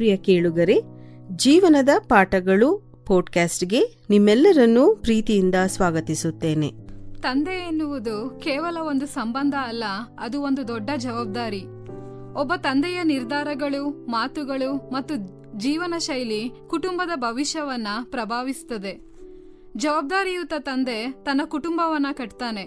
ಪ್ರಿಯ ಕೇಳುಗರೆ, ಜೀವನದ ಪಾಠಗಳು ಪಾಡ್ಕಾಸ್ಟ್ಗೆ ನಿಮ್ಮೆಲ್ಲರನ್ನೂ ಪ್ರೀತಿಯಿಂದ ಸ್ವಾಗತಿಸುತ್ತೇನೆ. ತಂದೆ ಎನ್ನುವುದು ಕೇವಲ ಒಂದು ಸಂಬಂಧ ಅಲ್ಲ, ಅದು ಒಂದು ದೊಡ್ಡ ಜವಾಬ್ದಾರಿ. ಒಬ್ಬ ತಂದೆಯ ನಿರ್ಧಾರಗಳು, ಮಾತುಗಳು ಮತ್ತು ಜೀವನ ಶೈಲಿ ಕುಟುಂಬದ ಭವಿಷ್ಯವನ್ನ ಪ್ರಭಾವಿಸುತ್ತದೆ. ಜವಾಬ್ದಾರಿಯುತ ತಂದೆ ತನ್ನ ಕುಟುಂಬವನ್ನ ಕಟ್ತಾನೆ,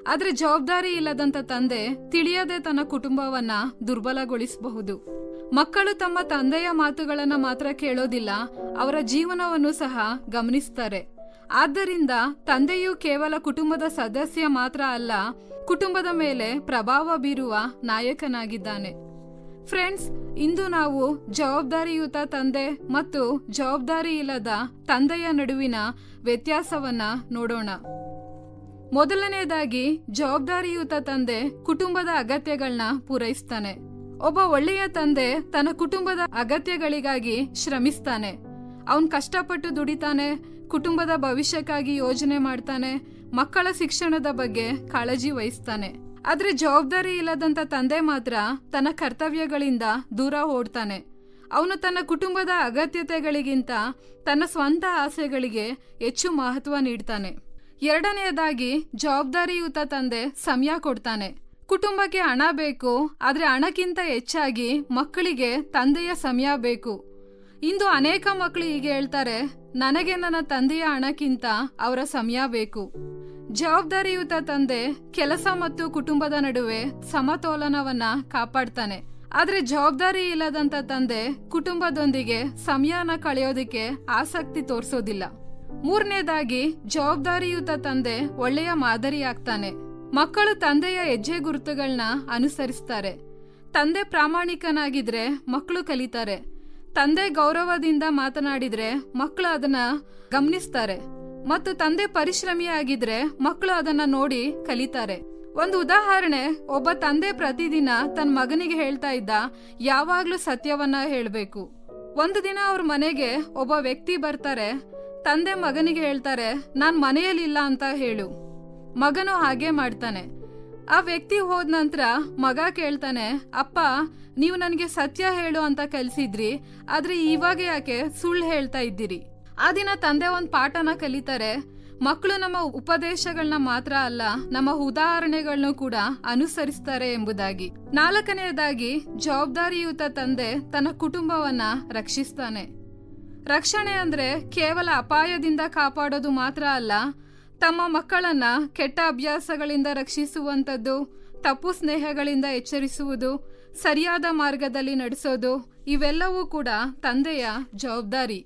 ಆದ್ರೆ ಜವಾಬ್ದಾರಿ ಇಲ್ಲದಂತ ತಂದೆ ತಿಳಿಯದೆ ತನ್ನ ಕುಟುಂಬವನ್ನ ದುರ್ಬಲಗೊಳಿಸಬಹುದು. ಮಕ್ಕಳು ತಮ್ಮ ತಂದೆಯ ಮಾತುಗಳನ್ನ ಮಾತ್ರ ಕೇಳೋದಿಲ್ಲ, ಅವರ ಜೀವನವನ್ನು ಸಹ ಗಮನಿಸ್ತಾರೆ. ಆದ್ದರಿಂದ ತಂದೆಯು ಕೇವಲ ಕುಟುಂಬದ ಸದಸ್ಯ ಮಾತ್ರ ಅಲ್ಲ, ಕುಟುಂಬದ ಮೇಲೆ ಪ್ರಭಾವ ಬೀರುವ ನಾಯಕನಾಗಿದ್ದಾನೆ. ಫ್ರೆಂಡ್ಸ್, ಇಂದು ನಾವು ಜವಾಬ್ದಾರಿಯುತ ತಂದೆ ಮತ್ತು ಜವಾಬ್ದಾರಿ ಇಲ್ಲದ ತಂದೆಯ ನಡುವಿನ ವ್ಯತ್ಯಾಸವನ್ನ ನೋಡೋಣ. ಮೊದಲನೇದಾಗಿ, ಜವಾಬ್ದಾರಿಯುತ ತಂದೆ ಕುಟುಂಬದ ಅಗತ್ಯಗಳನ್ನ ಪೂರೈಸ್ತಾನೆ. ಒಬ್ಬ ಒಳ್ಳೆಯ ತಂದೆ ತನ್ನ ಕುಟುಂಬದ ಅಗತ್ಯಗಳಿಗಾಗಿ ಶ್ರಮಿಸ್ತಾನೆ. ಅವನ್ ಕಷ್ಟಪಟ್ಟು ದುಡಿತಾನೆ, ಕುಟುಂಬದ ಭವಿಷ್ಯಕ್ಕಾಗಿ ಯೋಜನೆ ಮಾಡ್ತಾನೆ, ಮಕ್ಕಳ ಶಿಕ್ಷಣದ ಬಗ್ಗೆ ಕಾಳಜಿ ವಹಿಸ್ತಾನೆ. ಆದ್ರೆ ಜವಾಬ್ದಾರಿ ಇಲ್ಲದಂತ ತಂದೆ ಮಾತ್ರ ತನ್ನ ಕರ್ತವ್ಯಗಳಿಂದ ದೂರ ಓಡ್ತಾನೆ. ಅವನು ತನ್ನ ಕುಟುಂಬದ ಅಗತ್ಯತೆಗಳಿಗಿಂತ ತನ್ನ ಸ್ವಂತ ಆಸೆಗಳಿಗೆ ಹೆಚ್ಚು ಮಹತ್ವ ನೀಡ್ತಾನೆ. ಎರಡನೆಯದಾಗಿ, ಜವಾಬ್ದಾರಿಯುತ ತಂದೆ ಸಮಯ ಕೊಡ್ತಾನೆ. ಕುಟುಂಬಕ್ಕೆ ಹಣ ಬೇಕು, ಆದ್ರೆ ಹಣಕ್ಕಿಂತ ಹೆಚ್ಚಾಗಿ ಮಕ್ಕಳಿಗೆ ತಂದೆಯ ಸಮಯ ಬೇಕು. ಇಂದು ಅನೇಕ ಮಕ್ಕಳು ಹೀಗೆ ಹೇಳ್ತಾರೆ, ನನಗೆ ನನ್ನ ತಂದೆಯ ಹಣಕ್ಕಿಂತ ಅವರ ಸಮಯ ಬೇಕು. ಜವಾಬ್ದಾರಿಯುತ ತಂದೆ ಕೆಲಸ ಮತ್ತು ಕುಟುಂಬದ ನಡುವೆ ಸಮತೋಲನವನ್ನ ಕಾಪಾಡ್ತಾನೆ. ಆದ್ರೆ ಜವಾಬ್ದಾರಿ ಇಲ್ಲದಂತ ತಂದೆ ಕುಟುಂಬದೊಂದಿಗೆ ಸಮಯನ ಕಳೆಯೋದಿಕ್ಕೆ ಆಸಕ್ತಿ ತೋರಿಸೋದಿಲ್ಲ. ಮೂರನೇದಾಗಿ, ಜವಾಬ್ದಾರಿಯುತ ತಂದೆ ಒಳ್ಳೆಯ ಮಾದರಿಯಾಗ್ತಾನೆ. ಮಕ್ಕಳು ತಂದೆಯ ಹೆಜ್ಜೆ ಗುರುತುಗಳನ್ನ ಅನುಸರಿಸ್ತಾರೆ. ತಂದೆ ಪ್ರಾಮಾಣಿಕನಾಗಿದ್ರೆ ಮಕ್ಕಳು ಕಲಿತಾರೆ. ತಂದೆ ಗೌರವದಿಂದ ಮಾತನಾಡಿದ್ರೆ ಮಕ್ಕಳು ಅದನ್ನ ಗಮನಿಸ್ತಾರೆ. ಮತ್ತು ತಂದೆ ಪರಿಶ್ರಮಿಯಾಗಿದ್ರೆ ಮಕ್ಕಳು ಅದನ್ನ ನೋಡಿ ಕಲಿತಾರೆ. ಒಂದು ಉದಾಹರಣೆ, ಒಬ್ಬ ತಂದೆ ಪ್ರತಿದಿನ ತನ್ನ ಮಗನಿಗೆ ಹೇಳ್ತಾ ಇದ್ದ, ಯಾವಾಗ್ಲೂ ಸತ್ಯವನ್ನ ಹೇಳ್ಬೇಕು. ಒಂದು ದಿನ ಅವ್ರ ಮನೆಗೆ ಒಬ್ಬ ವ್ಯಕ್ತಿ ಬರ್ತಾರೆ. ತಂದೆ ಮಗನಿಗೆ ಹೇಳ್ತಾರೆ, ನಾನ್ ಮನೆಯಲ್ಲಿಲ್ಲ ಅಂತ ಹೇಳು. ಮಗನು ಹಾಗೆ ಮಾಡ್ತಾನೆ. ಆ ವ್ಯಕ್ತಿ ಹೋದ ನಂತರ ಮಗ ಕೇಳ್ತಾನೆ, ಅಪ್ಪ, ನೀವು ನನಗೆ ಸತ್ಯ ಹೇಳು ಅಂತ ಕಲಿಸಿದ್ರಿ, ಆದ್ರೆ ಇವಾಗ ಯಾಕೆ ಸುಳ್ಳು ಹೇಳ್ತಾ ಇದ್ದೀರಿ? ಆ ದಿನ ತಂದೆ ಒಂದು ಪಾಠನ ಕಲಿತಾರೆ. ಮಕ್ಕಳು ನಮ್ಮ ಉಪದೇಶಗಳನ್ನ ಮಾತ್ರ ಅಲ್ಲ, ನಮ್ಮ ಉದಾಹರಣೆಗಳನ್ನು ಕೂಡ ಅನುಸರಿಸ್ತಾರೆ ಎಂಬುದಾಗಿ. ನಾಲ್ಕನೆಯದಾಗಿ, ಜವಾಬ್ದಾರಿಯುತ ತಂದೆ ತನ್ನ ಕುಟುಂಬವನ್ನ ರಕ್ಷಿಸ್ತಾನೆ. ರಕ್ಷಣೆ ಅಂದ್ರೆ ಕೇವಲ ಅಪಾಯದಿಂದ ಕಾಪಾಡೋದು ಮಾತ್ರ ಅಲ್ಲ, ತಮ್ಮ ಮಕ್ಕಳನ್ನ ಕೆಟ್ಟ ಅಭ್ಯಾಸಗಳಿಂದ ರಕ್ಷಿಸುವಂಥದ್ದು, ತಪ್ಪು ಸ್ನೇಹಗಳಿಂದ ಎಚ್ಚರಿಸುವುದು, ಸರಿಯಾದ ಮಾರ್ಗದಲ್ಲಿ ನಡೆಸೋದು, ಇವೆಲ್ಲವೂ ಕೂಡ ತಂದೆಯ ಜವಾಬ್ದಾರಿ.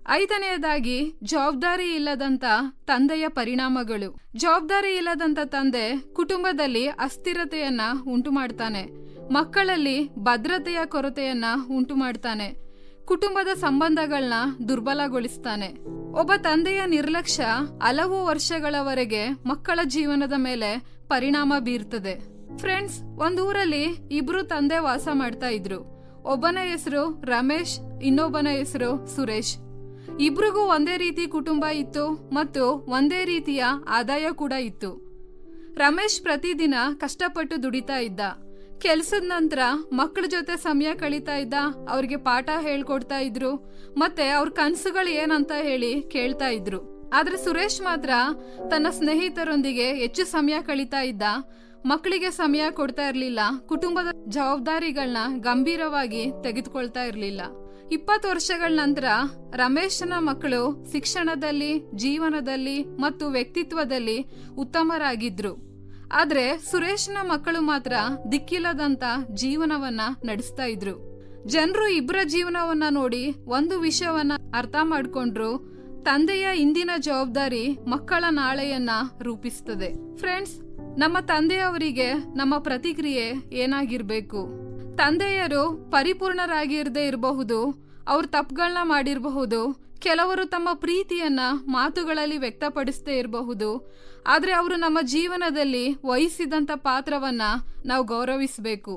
ಐದನೆಯದಾಗಿ, ಜವಾಬ್ದಾರಿ ಇಲ್ಲದಂತ ತಂದೆಯ ಪರಿಣಾಮಗಳು. ಜವಾಬ್ದಾರಿ ಇಲ್ಲದಂತ ತಂದೆ ಕುಟುಂಬದಲ್ಲಿ ಅಸ್ಥಿರತೆಯನ್ನ ಉಂಟು ಮಾಡ್ತಾನೆ. ಮಕ್ಕಳಲ್ಲಿ ಭದ್ರತೆಯ ಕೊರತೆಯನ್ನ ಉಂಟು ಮಾಡ್ತಾನೆ. ಕುಟುಂಬದ ಸಂಬಂಧಗಳನ್ನ ದುರ್ಬಲಗೊಳಿಸ್ತಾನೆ. ಒಬ್ಬ ತಂದೆಯ ನಿರ್ಲಕ್ಷ್ಯ ಹಲವು ವರ್ಷಗಳವರೆಗೆ ಮಕ್ಕಳ ಜೀವನದ ಮೇಲೆ ಪರಿಣಾಮ ಬೀರ್ತದೆ. ಫ್ರೆಂಡ್ಸ್, ಒಂದೂರಲ್ಲಿ ಇಬ್ರು ತಂದೆ ವಾಸ ಮಾಡ್ತಾ ಇದ್ರು. ಒಬ್ಬನ ಹೆಸರು ರಮೇಶ್, ಇನ್ನೊಬ್ಬನ ಹೆಸರು ಸುರೇಶ್. ಇಬ್ರಿಗೂ ಒಂದೇ ರೀತಿ ಕುಟುಂಬ ಇತ್ತು ಮತ್ತು ಒಂದೇ ರೀತಿಯ ಆದಾಯ ಕೂಡ ಇತ್ತು. ರಮೇಶ್ ಪ್ರತಿದಿನ ಕಷ್ಟಪಟ್ಟು ದುಡಿತಾ ಇದ್ದ. ಕೆಲ್ಸದ ನಂತರ ಮಕ್ಕಳ ಜೊತೆ ಸಮಯ ಕಳೀತಾ ಇದ್ದ, ಅವ್ರಿಗೆ ಪಾಠ ಹೇಳ್ಕೊಡ್ತಾ ಇದ್ರು, ಮತ್ತೆ ಅವ್ರ ಕನಸುಗಳು ಏನಂತ ಹೇಳಿ ಕೇಳ್ತಾ ಇದ್ರು. ಆದ್ರೆ ಸುರೇಶ್ ಮಾತ್ರ ತನ್ನ ಸ್ನೇಹಿತರೊಂದಿಗೆ ಹೆಚ್ಚು ಸಮಯ ಕಳೀತಾ ಇದ್ದ, ಮಕ್ಕಳಿಗೆ ಸಮಯ ಕೊಡ್ತಾ ಇರ್ಲಿಲ್ಲ, ಕುಟುಂಬದ ಜವಾಬ್ದಾರಿಗಳನ್ನ ಗಂಭೀರವಾಗಿ ತೆಗೆದುಕೊಳ್ತಾ ಇರ್ಲಿಲ್ಲ. 20 ವರ್ಷಗಳ ನಂತರ ರಮೇಶನ ಮಕ್ಕಳು ಶಿಕ್ಷಣದಲ್ಲಿ, ಜೀವನದಲ್ಲಿ ಮತ್ತು ವ್ಯಕ್ತಿತ್ವದಲ್ಲಿ ಉತ್ತಮರಾಗಿದ್ರು. ಆದ್ರೆ ಸುರೇಶ್ನ ಮಕ್ಕಳು ಮಾತ್ರ ದಿಕ್ಕಿಲ್ಲದಂತ ಜೀವನವನ್ನ ನಡೆಸ್ತಾ ಇದ್ರು. ಜನರು ಇಬ್ಬರ ಜೀವನವನ್ನ ನೋಡಿ ಒಂದು ವಿಷಯವನ್ನ ಅರ್ಥ ಮಾಡ್ಕೊಂಡ್ರು, ತಂದೆಯ ಇಂದಿನ ಜವಾಬ್ದಾರಿ ಮಕ್ಕಳ ನಾಳೆಯನ್ನ ರೂಪಿಸ್ತದೆ. ಫ್ರೆಂಡ್ಸ್, ನಮ್ಮ ತಂದೆಯವರಿಗೆ ನಮ್ಮ ಪ್ರತಿಕ್ರಿಯೆ ಏನಾಗಿರ್ಬೇಕು? ತಂದೆಯರು ಪರಿಪೂರ್ಣರಾಗಿರದೇ ಇರಬಹುದು, ಅವ್ರ ತಪ್ಪುಗಳನ್ನ ಮಾಡಿರಬಹುದು, ಕೆಲವರು ತಮ್ಮ ಪ್ರೀತಿಯನ್ನ ಮಾತುಗಳಲ್ಲಿ ವ್ಯಕ್ತಪಡಿಸದೇ ಇರಬಹುದು. ಆದ್ರೆ ಅವರು ನಮ್ಮ ಜೀವನದಲ್ಲಿ ವಹಿಸಿದಂತ ಪಾತ್ರವನ್ನ ನಾವು ಗೌರವಿಸಬೇಕು.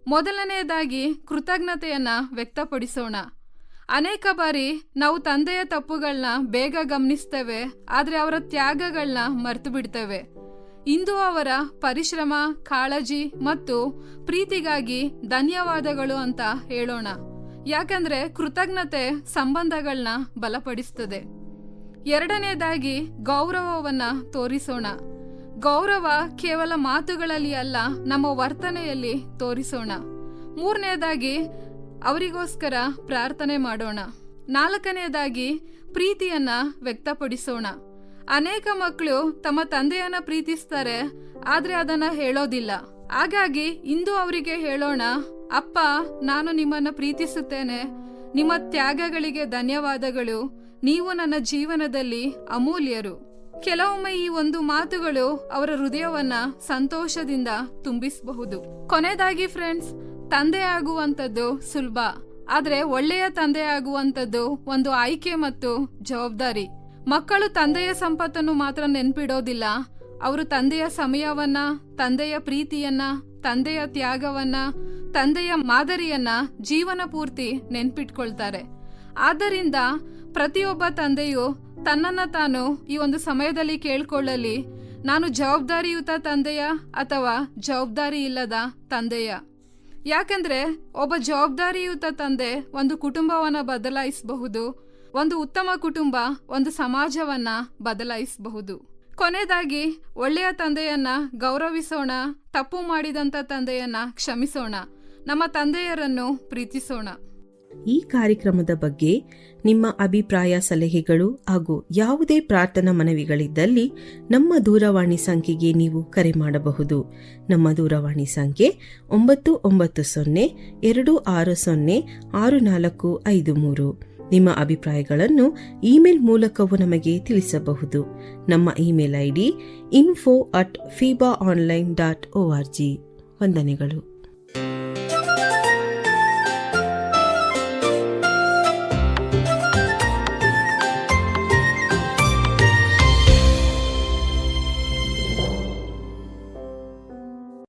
ಮೊದಲನೆಯದಾಗಿ, ಕೃತಜ್ಞತೆಯನ್ನ ವ್ಯಕ್ತಪಡಿಸೋಣ. ಅನೇಕ ಬಾರಿ ನಾವು ತಂದೆಯ ತಪ್ಪುಗಳನ್ನ ಬೇಗ ಗಮನಿಸ್ತೇವೆ, ಆದ್ರೆ ಅವರ ತ್ಯಾಗಗಳನ್ನ ಮರೆತು ಬಿಡ್ತೇವೆ. ಇಂದು ಅವರ ಪರಿಶ್ರಮ, ಕಾಳಜಿ ಮತ್ತು ಪ್ರೀತಿಗಾಗಿ ಧನ್ಯವಾದಗಳು ಅಂತ ಹೇಳೋಣ. ಯಾಕಂದ್ರೆ ಕೃತಜ್ಞತೆ ಸಂಬಂಧಗಳನ್ನ ಬಲಪಡಿಸ್ತದೆ. ಎರಡನೇದಾಗಿ ಗೌರವವನ್ನ ತೋರಿಸೋಣ. ಗೌರವ ಕೇವಲ ಮಾತುಗಳಲ್ಲಿ ಅಲ್ಲ, ನಮ್ಮ ವರ್ತನೆಯಲ್ಲಿ ತೋರಿಸೋಣ. ಮೂರನೇದಾಗಿ ಅವರಿಗೋಸ್ಕರ ಪ್ರಾರ್ಥನೆ ಮಾಡೋಣ. ನಾಲ್ಕನೇದಾಗಿ ಪ್ರೀತಿಯನ್ನ ವ್ಯಕ್ತಪಡಿಸೋಣ. ಅನೇಕ ಮಕ್ಕಳು ತಮ್ಮ ತಂದೆಯನ್ನ ಪ್ರೀತಿಸ್ತಾರೆ, ಆದ್ರೆ ಅದನ್ನ ಹೇಳೋದಿಲ್ಲ. ಹಾಗಾಗಿ ಇಂದು ಅವರಿಗೆ ಹೇಳೋಣ, ಅಪ್ಪ, ನಾನು ನಿಮ್ಮನ್ನ ಪ್ರೀತಿಸುತ್ತೇನೆ. ನಿಮ್ಮ ತ್ಯಾಗಗಳಿಗೆ ಧನ್ಯವಾದಗಳು. ನೀವು ನನ್ನ ಜೀವನದಲ್ಲಿ ಅಮೂಲ್ಯರು. ಕೆಲವೊಮ್ಮೆ ಈ ಒಂದು ಮಾತುಗಳು ಅವರ ಹೃದಯವನ್ನ ಸಂತೋಷದಿಂದ ತುಂಬಿಸಬಹುದು. ಕೊನೆಯದಾಗಿ ಫ್ರೆಂಡ್ಸ್, ತಂದೆ ಆಗುವಂಥದ್ದು ಸುಲಭ, ಆದ್ರೆ ಒಳ್ಳೆಯ ತಂದೆ ಆಗುವಂಥದ್ದು ಒಂದು ಆಯ್ಕೆ ಮತ್ತು ಜವಾಬ್ದಾರಿ. ಮಕ್ಕಳು ತಂದೆಯ ಸಂಪತ್ತನ್ನು ಮಾತ್ರ ನೆನ್ಪಿಡೋದಿಲ್ಲ, ಅವರು ತಂದೆಯ ಸಮಯವನ್ನ, ತಂದೆಯ ಪ್ರೀತಿಯನ್ನ, ತಂದೆಯ ತ್ಯಾಗವನ್ನ, ತಂದೆಯ ಮಾದರಿಯನ್ನ ಜೀವನ ಪೂರ್ತಿ ನೆನ್ಪಿಟ್ಕೊಳ್ತಾರೆ. ಆದ್ದರಿಂದ ಪ್ರತಿಯೊಬ್ಬ ತಂದೆಯು ತನ್ನನ್ನ ತಾನು ಈ ಒಂದು ಸಮಯದಲ್ಲಿ ಕೇಳ್ಕೊಳ್ಳಲಿ, ನಾನು ಜವಾಬ್ದಾರಿಯುತ ತಂದೆಯ ಅಥವಾ ಜವಾಬ್ದಾರಿ ಇಲ್ಲದ ತಂದೆಯ. ಯಾಕಂದ್ರೆ ಒಬ್ಬ ಜವಾಬ್ದಾರಿಯುತ ತಂದೆ ಒಂದು ಕುಟುಂಬವನ್ನ ಬದಲಾಯಿಸಬಹುದು, ಒಂದು ಉತ್ತಮ ಕುಟುಂಬ ಒಂದು ಸಮಾಜವನ್ನ ಬದಲಾಯಿಸಬಹುದು. ಕೊನೆಯದಾಗಿ ಒಳ್ಳೆಯ ತಂದೆಯನ್ನ ಗೌರವಿಸೋಣ, ತಪ್ಪು ಮಾಡಿದಂತ ತಂದೆಯನ್ನ ಕ್ಷಮಿಸೋಣ, ನಮ್ಮ ತಂದೆಯರನ್ನು ಪ್ರೀತಿಸೋಣ. ಈ ಕಾರ್ಯಕ್ರಮದ ಬಗ್ಗೆ ನಿಮ್ಮ ಅಭಿಪ್ರಾಯ, ಸಲಹೆಗಳು ಹಾಗೂ ಯಾವುದೇ ಪ್ರಾರ್ಥನಾ ಮನವಿಗಳಿದ್ದಲ್ಲಿ ನಮ್ಮ ದೂರವಾಣಿ ಸಂಖ್ಯೆಗೆ ನೀವು ಕರೆ ಮಾಡಬಹುದು. ನಮ್ಮ ದೂರವಾಣಿ ಸಂಖ್ಯೆ 9920260645. ನಿಮ್ಮ ಅಭಿಪ್ರಾಯಗಳನ್ನು ಇಮೇಲ್ ಮೂಲಕವೂ ನಮಗೆ ತಿಳಿಸಬಹುದು. ನಮ್ಮ ಇಮೇಲ್ ID info@fibaonline.org. ವಂದನೆಗಳು.